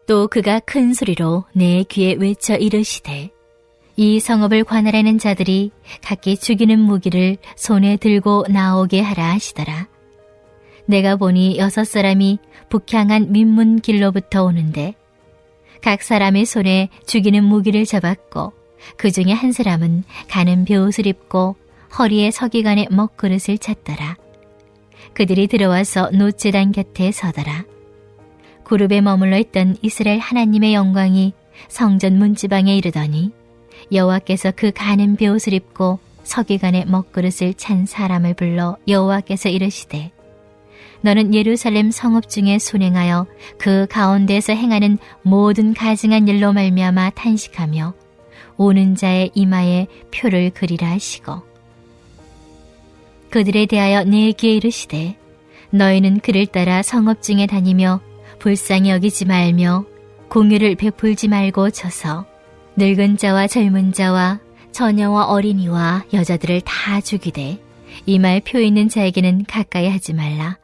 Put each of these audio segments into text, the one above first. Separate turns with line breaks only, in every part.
또 그가 큰 소리로 내 귀에 외쳐 이르시되 이 성읍을 관할하는 자들이 각기 죽이는 무기를 손에 들고 나오게 하라 하시더라. 내가 보니 6사람이 북향한 민문 길로부터 오는데 각 사람의 손에 죽이는 무기를 잡았고 그 중에 한 사람은 가는 벼옷을 입고 허리에 서기관의 먹그릇을 찼더라. 그들이 들어와서 노제단 곁에 서더라. 그룹에 머물러 있던 이스라엘 하나님의 영광이 성전 문지방에 이르더니 여호와께서 그 가는 벼옷을 입고 서기관의 먹그릇을 찬 사람을 불러 여호와께서 이르시되 너는 예루살렘 성읍 중에 순행하여 그 가운데에서 행하는 모든 가증한 일로 말미암아 탄식하며 오는 자의 이마에 표를 그리라 하시고 그들에 대하여 내 귀에 이르시되 너희는 그를 따라 성읍 중에 다니며 불쌍히 여기지 말며 공유를 베풀지 말고 쳐서 늙은 자와 젊은 자와 처녀와 어린이와 여자들을 다 죽이되 이마에 표 있는 자에게는 가까이 하지 말라.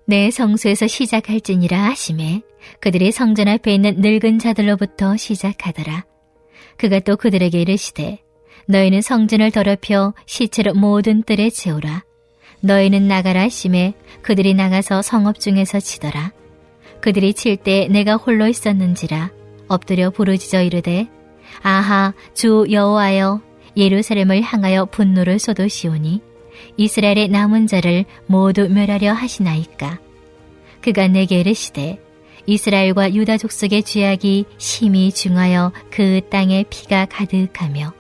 내 성소에서 시작할지니라 하시매 그들이 성전 앞에 있는 늙은 자들로부터 시작하더라. 그가 또 그들에게 이르시되 너희는 성전을 더럽혀 시체로 모든 뜰에 채우라. 너희는 나가라 하시매 그들이 나가서 성읍 중에서 치더라. 그들이 칠 때 내가 홀로 있었는지라 엎드려 부르짖어 이르되 아하 주 여호와여 예루살렘을 향하여 분노를 쏟으시오니 이스라엘의 남은 자를 모두 멸하려 하시나이까. 그가 내게 이르시되 이스라엘과 유다 족속의 죄악이 심히 중하여 그 땅에 피가 가득하며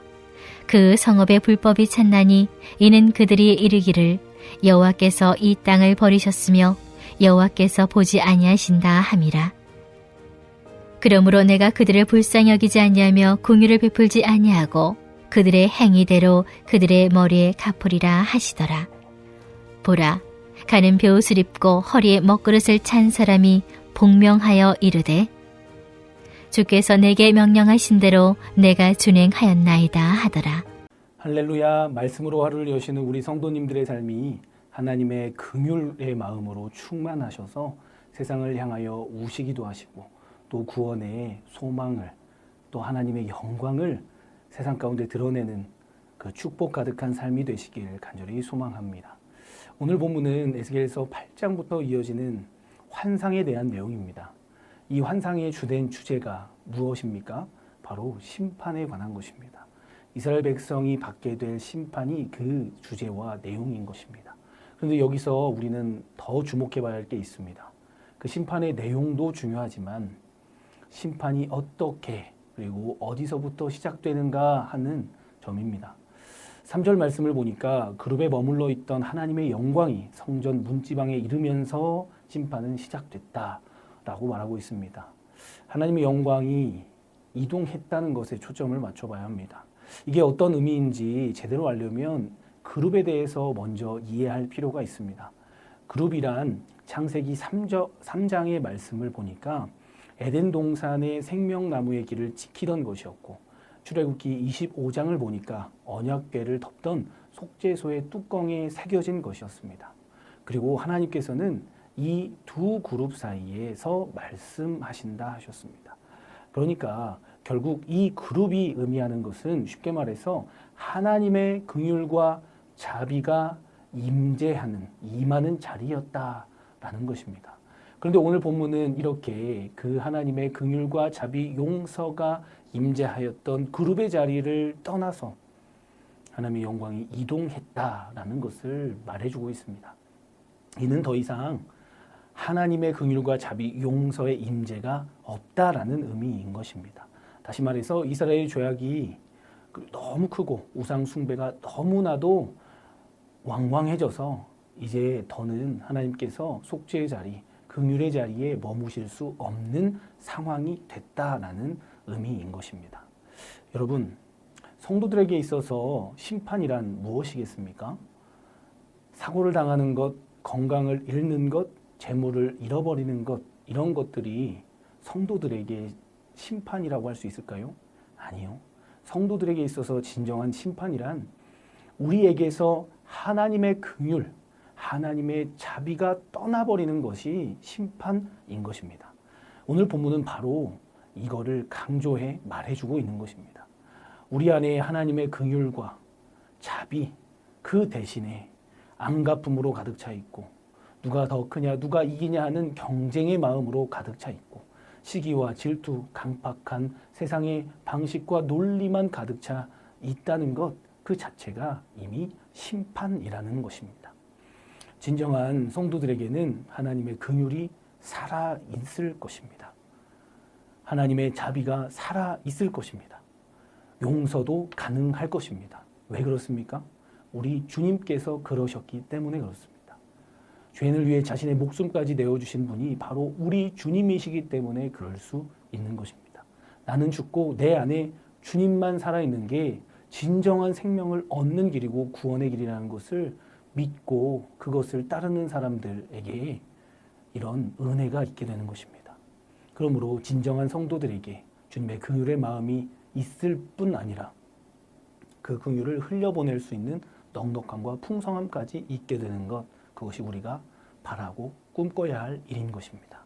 그 성읍의 불법이 찼나니 이는 그들이 이르기를 여호와께서 이 땅을 버리셨으며 여호와께서 보지 아니하신다 함이라. 그러므로 내가 그들을 불쌍히 여기지 아니하며 공유를 베풀지 아니하고 그들의 행위대로 그들의 머리에 갚으리라 하시더라. 보라, 가는 벼옷을 입고 허리에 먹그릇을 찬 사람이 복명하여 이르되 주께서 내게 명령하신 대로 내가 준행하였나이다 하더라.
할렐루야. 말씀으로 하루를 여시는 우리 성도님들의 삶이 하나님의 긍휼의 마음으로 충만하셔서 세상을 향하여 우시기도 하시고 또 구원의 소망을 또 하나님의 영광을 세상 가운데 드러내는 그 축복 가득한 삶이 되시길 간절히 소망합니다. 오늘 본문은 에스겔서 8장부터 이어지는 환상에 대한 내용입니다. 이 환상의 주된 주제가 무엇입니까? 바로 심판에 관한 것입니다. 이스라엘 백성이 받게 될 심판이 그 주제와 내용인 것입니다. 그런데 여기서 우리는 더 주목해 봐야 할 게 있습니다. 그 심판의 내용도 중요하지만 심판이 어떻게 그리고 어디서부터 시작되는가 하는 점입니다. 3절 말씀을 보니까 그룹에 머물러 있던 하나님의 영광이 성전 문지방에 이르면서 심판은 시작됐다라고 말하고 있습니다. 하나님의 영광이 이동했다는 것에 초점을 맞춰봐야 합니다. 이게 어떤 의미인지 제대로 알려면 그룹에 대해서 먼저 이해할 필요가 있습니다. 그룹이란 창세기 3장의 말씀을 보니까 에덴 동산의 생명나무의 길을 지키던 것이었고 출애굽기 25장을 보니까 언약궤를 덮던 속죄소의 뚜껑에 새겨진 것이었습니다. 그리고 하나님께서는 이 두 그룹 사이에서 말씀하신다 하셨습니다. 그러니까 결국 이 그룹이 의미하는 것은 쉽게 말해서 하나님의 긍휼과 자비가 임하는 자리였다라는 것입니다. 그런데 오늘 본문은 이렇게 그 하나님의 긍휼과 자비 용서가 임재하였던 그룹의 자리를 떠나서 하나님의 영광이 이동했다라는 것을 말해주고 있습니다. 이는 더 이상 하나님의 긍휼과 자비 용서의 임재가 없다라는 의미인 것입니다. 다시 말해서 이스라엘의 죄악이 너무 크고 우상 숭배가 너무나도 왕왕해져서 이제 더는 하나님께서 속죄의 자리, 긍휼의 자리에 머무실 수 없는 상황이 됐다라는 의미인 것입니다. 여러분, 성도들에게 있어서 심판이란 무엇이겠습니까? 사고를 당하는 것, 건강을 잃는 것, 재물을 잃어버리는 것, 이런 것들이 성도들에게 심판이라고 할 수 있을까요? 아니요. 성도들에게 있어서 진정한 심판이란 우리에게서 하나님의 긍휼, 하나님의 자비가 떠나버리는 것이 심판인 것입니다. 오늘 본문은 바로 이거를 강조해 말해주고 있는 것입니다. 우리 안에 하나님의 긍휼과 자비, 그 대신에 암가품으로 가득 차 있고 누가 더 크냐 누가 이기냐 하는 경쟁의 마음으로 가득 차 있고 시기와 질투, 강팍한 세상의 방식과 논리만 가득 차 있다는 것 그 자체가 이미 심판이라는 것입니다. 진정한 성도들에게는 하나님의 긍휼이 살아 있을 것입니다. 하나님의 자비가 살아 있을 것입니다. 용서도 가능할 것입니다. 왜 그렇습니까? 우리 주님께서 그러셨기 때문에 그렇습니다. 죄인을 위해 자신의 목숨까지 내어주신 분이 바로 우리 주님이시기 때문에 그럴 수 있는 것입니다. 나는 죽고 내 안에 주님만 살아있는 게 진정한 생명을 얻는 길이고 구원의 길이라는 것을 믿고 그것을 따르는 사람들에게 이런 은혜가 있게 되는 것입니다. 그러므로 진정한 성도들에게 주님의 긍휼의 마음이 있을 뿐 아니라 그 긍휼을 흘려보낼 수 있는 넉넉함과 풍성함까지 있게 되는 것, 그것이 우리가 바라고 꿈꿔야 할 일인 것입니다.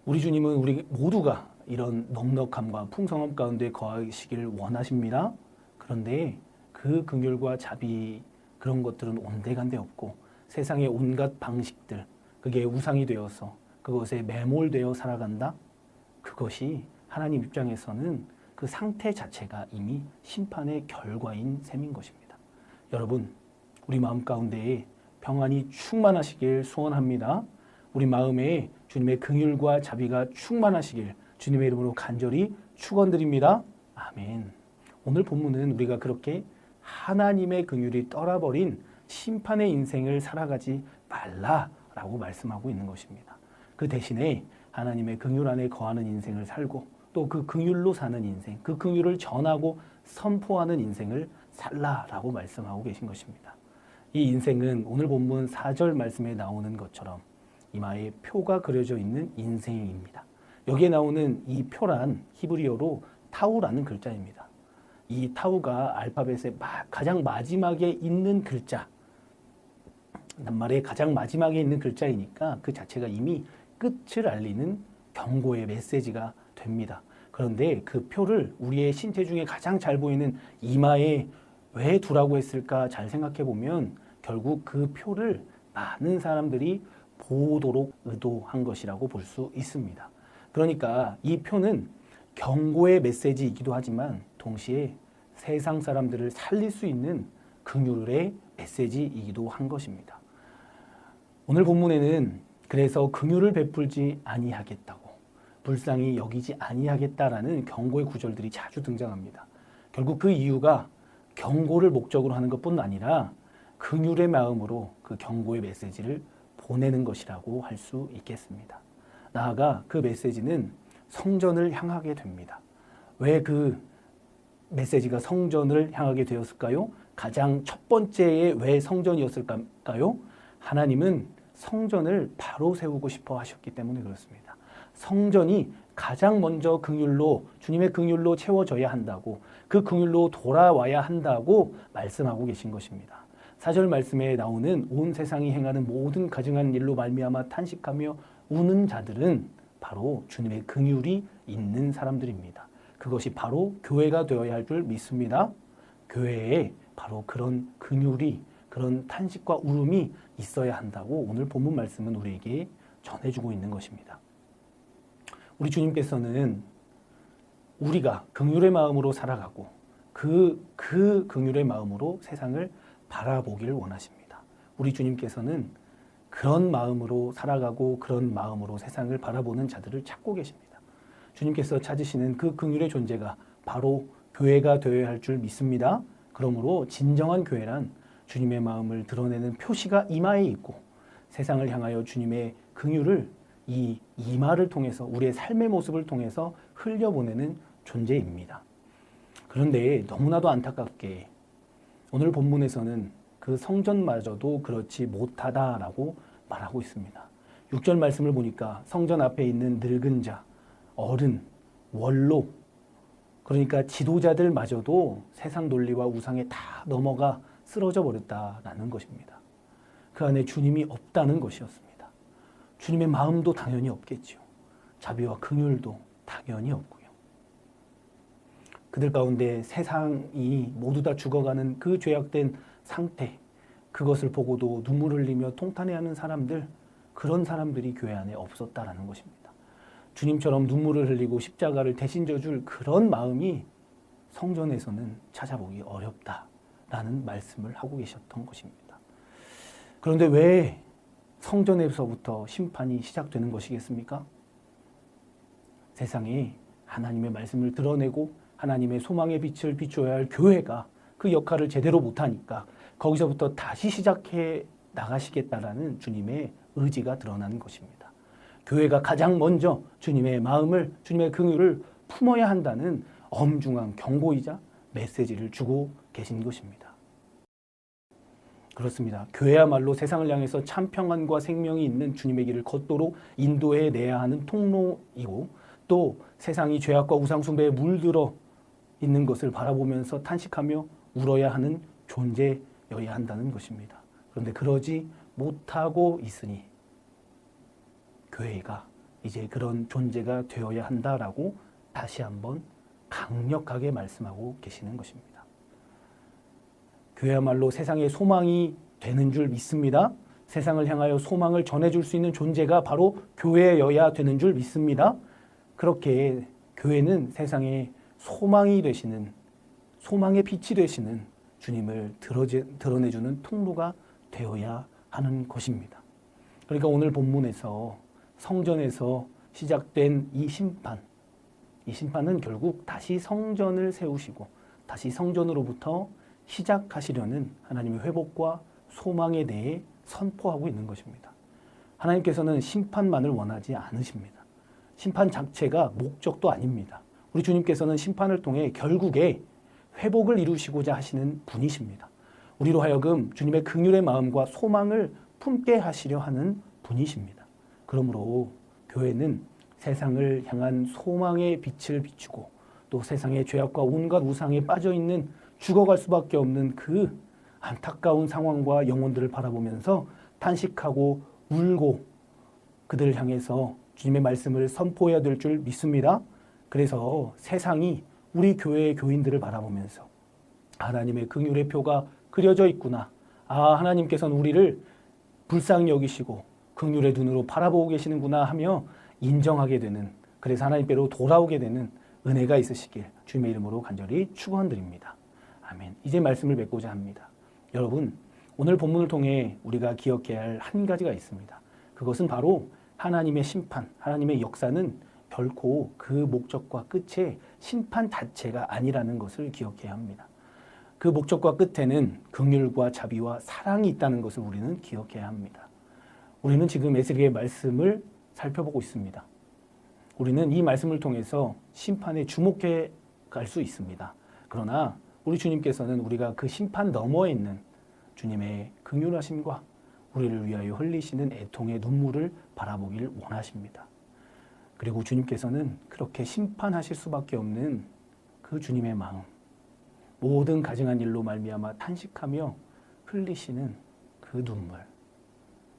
우리 주님은 우리 모두가 이런 넉넉함과 풍성함 가운데 거하시기를 원하십니다. 그런데 그 긍휼과 자비 그런 것들은 온데간데 없고 세상의 온갖 방식들, 그게 우상이 되어서 그것에 매몰되어 살아간다? 그것이 하나님 입장에서는 그 상태 자체가 이미 심판의 결과인 셈인 것입니다. 여러분, 우리 마음 가운데에 평안이 충만하시길 소원합니다. 우리 마음에 주님의 긍휼과 자비가 충만하시길 주님의 이름으로 간절히 축원드립니다. 아멘. 오늘 본문은 우리가 그렇게 하나님의 긍휼이 떠나버린 심판의 인생을 살아가지 말라라고 말씀하고 있는 것입니다. 그 대신에 하나님의 긍휼 안에 거하는 인생을 살고 또 그 긍휼로 사는 인생, 그 긍휼을 전하고 선포하는 인생을 살라라고 말씀하고 계신 것입니다. 이 인생은 오늘 본문 4절 말씀에 나오는 것처럼 이마에 표가 그려져 있는 인생입니다. 여기에 나오는 이 표란 히브리어로 타우라는 글자입니다. 이 타우가 알파벳의 가장 마지막에 있는 글자, 낱말의 가장 마지막에 있는 글자이니까 그 자체가 이미 끝을 알리는 경고의 메시지가 됩니다. 그런데 그 표를 우리의 신체 중에 가장 잘 보이는 이마에 왜 두라고 했을까 잘 생각해 보면 결국 그 표를 많은 사람들이 보도록 의도한 것이라고 볼 수 있습니다. 그러니까 이 표는 경고의 메시지이기도 하지만 동시에 세상 사람들을 살릴 수 있는 긍휼의 메시지이기도 한 것입니다. 오늘 본문에는 그래서 긍휼을 베풀지 아니하겠다고, 불쌍히 여기지 아니하겠다라는 경고의 구절들이 자주 등장합니다. 결국 그 이유가 경고를 목적으로 하는 것뿐 아니라 긍휼의 마음으로 그 경고의 메시지를 보내는 것이라고 할 수 있겠습니다. 나아가 그 메시지는 성전을 향하게 됩니다. 왜 그 메시지가 성전을 향하게 되었을까요? 가장 첫 번째의 왜 성전이었을까요? 하나님은 성전을 바로 세우고 싶어 하셨기 때문에 그렇습니다. 성전이 가장 먼저 긍휼로, 주님의 긍휼로 채워져야 한다고, 그 긍휼로 돌아와야 한다고 말씀하고 계신 것입니다. 4절 말씀에 나오는 온 세상이 행하는 모든 가증한 일로 말미암아 탄식하며 우는 자들은 바로 주님의 긍휼이 있는 사람들입니다. 그것이 바로 교회가 되어야 할 줄 믿습니다. 교회에 바로 그런 긍휼이, 그런 탄식과 울음이 있어야 한다고 오늘 본문 말씀은 우리에게 전해주고 있는 것입니다. 우리 주님께서는 우리가 긍휼의 마음으로 살아가고 그 긍휼의 마음으로 세상을 바라보기를 원하십니다. 우리 주님께서는 그런 마음으로 살아가고 그런 마음으로 세상을 바라보는 자들을 찾고 계십니다. 주님께서 찾으시는 그 긍휼의 존재가 바로 교회가 되어야 할 줄 믿습니다. 그러므로 진정한 교회란 주님의 마음을 드러내는 표시가 이마에 있고 세상을 향하여 주님의 긍휼을 이 이마를 통해서 우리의 삶의 모습을 통해서 흘려보내는 존재입니다. 그런데 너무나도 안타깝게 오늘 본문에서는 그 성전마저도 그렇지 못하다라고 말하고 있습니다. 6절 말씀을 보니까 성전 앞에 있는 늙은 자, 어른, 원로, 그러니까 지도자들마저도 세상 논리와 우상에 다 넘어가 쓰러져 버렸다라는 것입니다. 그 안에 주님이 없다는 것이었습니다. 주님의 마음도 당연히 없겠죠. 자비와 긍휼도 당연히 없고요. 그들 가운데 세상이 모두 다 죽어가는 그 죄악된 상태, 그것을 보고도 눈물을 흘리며 통탄해하는 사람들, 그런 사람들이 교회 안에 없었다라는 것입니다. 주님처럼 눈물을 흘리고 십자가를 대신 져줄 그런 마음이 성전에서는 찾아보기 어렵다라는 말씀을 하고 계셨던 것입니다. 그런데 왜 성전에서부터 심판이 시작되는 것이겠습니까? 세상에 하나님의 말씀을 드러내고 하나님의 소망의 빛을 비춰야 할 교회가 그 역할을 제대로 못하니까 거기서부터 다시 시작해 나가시겠다라는 주님의 의지가 드러나는 것입니다. 교회가 가장 먼저 주님의 마음을, 주님의 긍휼을 품어야 한다는 엄중한 경고이자 메시지를 주고 계신 것입니다. 그렇습니다. 교회야말로 세상을 향해서 참 평안과 생명이 있는 주님의 길을 걷도록 인도해 내야 하는 통로이고, 또 세상이 죄악과 우상숭배에 물들어 있는 것을 바라보면서 탄식하며 울어야 하는 존재여야 한다는 것입니다. 그런데 그러지 못하고 있으니 교회가 이제 그런 존재가 되어야 한다라고 다시 한번 강력하게 말씀하고 계시는 것입니다. 교회야말로 세상의 소망이 되는 줄 믿습니다. 세상을 향하여 소망을 전해줄 수 있는 존재가 바로 교회여야 되는 줄 믿습니다. 그렇게 교회는 세상의 소망이 되시는, 소망의 빛이 되시는 주님을 드러내주는 통로가 되어야 하는 것입니다. 그러니까 오늘 본문에서 성전에서 시작된 이 심판은 결국 다시 성전을 세우시고 다시 성전으로부터 시작하시려는 하나님의 회복과 소망에 대해 선포하고 있는 것입니다. 하나님께서는 심판만을 원하지 않으십니다. 심판 자체가 목적도 아닙니다. 우리 주님께서는 심판을 통해 결국에 회복을 이루시고자 하시는 분이십니다. 우리로 하여금 주님의 긍휼의 마음과 소망을 품게 하시려 하는 분이십니다. 그러므로 교회는 세상을 향한 소망의 빛을 비추고 또 세상의 죄악과 온갖 우상에 빠져있는 죽어갈 수밖에 없는 그 안타까운 상황과 영혼들을 바라보면서 탄식하고 울고 그들을 향해서 주님의 말씀을 선포해야 될 줄 믿습니다. 그래서 세상이 우리 교회의 교인들을 바라보면서 하나님의 긍휼의 표가 그려져 있구나. 하나님께서는 우리를 불쌍히 여기시고 긍휼의 눈으로 바라보고 계시는구나 하며 인정하게 되는, 그래서 하나님께로 돌아오게 되는 은혜가 있으시길 주님의 이름으로 간절히 축원드립니다. 아멘. 이제 말씀을 맺고자 합니다. 여러분, 오늘 본문을 통해 우리가 기억해야 할 한 가지가 있습니다. 그것은 바로 하나님의 심판, 하나님의 역사는 결코 그 목적과 끝에 심판 자체가 아니라는 것을 기억해야 합니다. 그 목적과 끝에는 긍휼과 자비와 사랑이 있다는 것을 우리는 기억해야 합니다. 우리는 지금 에스겔의 말씀을 살펴보고 있습니다. 우리는 이 말씀을 통해서 심판에 주목해 갈 수 있습니다. 그러나 우리 주님께서는 우리가 그 심판 너머에 있는 주님의 긍휼하심과 우리를 위하여 흘리시는 애통의 눈물을 바라보길 원하십니다. 그리고 주님께서는 그렇게 심판하실 수밖에 없는 그 주님의 마음, 모든 가증한 일로 말미암아 탄식하며 흘리시는 그 눈물,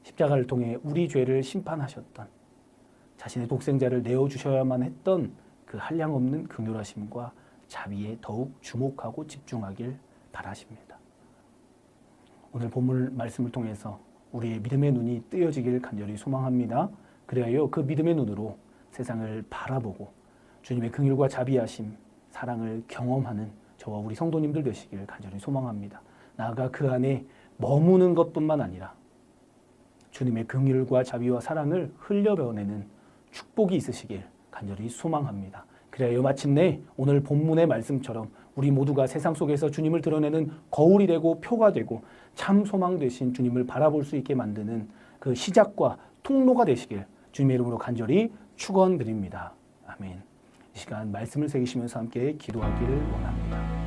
십자가를 통해 우리 죄를 심판하셨던, 자신의 독생자를 내어주셔야만 했던 그 한량없는 긍휼하심과 자비에 더욱 주목하고 집중하길 바라십니다. 오늘 본문 말씀을 통해서 우리의 믿음의 눈이 뜨여지길 간절히 소망합니다. 그래야 그 믿음의 눈으로 세상을 바라보고 주님의 긍휼과 자비하심, 사랑을 경험하는 저와 우리 성도님들 되시길 간절히 소망합니다. 나아가 그 안에 머무는 것뿐만 아니라 주님의 긍휼과 자비와 사랑을 흘려보내는 축복이 있으시길 간절히 소망합니다. 그래야 마침내 오늘 본문의 말씀처럼 우리 모두가 세상 속에서 주님을 드러내는 거울이 되고 표가 되고 참 소망 되신 주님을 바라볼 수 있게 만드는 그 시작과 통로가 되시길 주님의 이름으로 간절히 축원드립니다. 아멘. 이 시간 말씀을 새기시면서 함께 기도하기를 원합니다.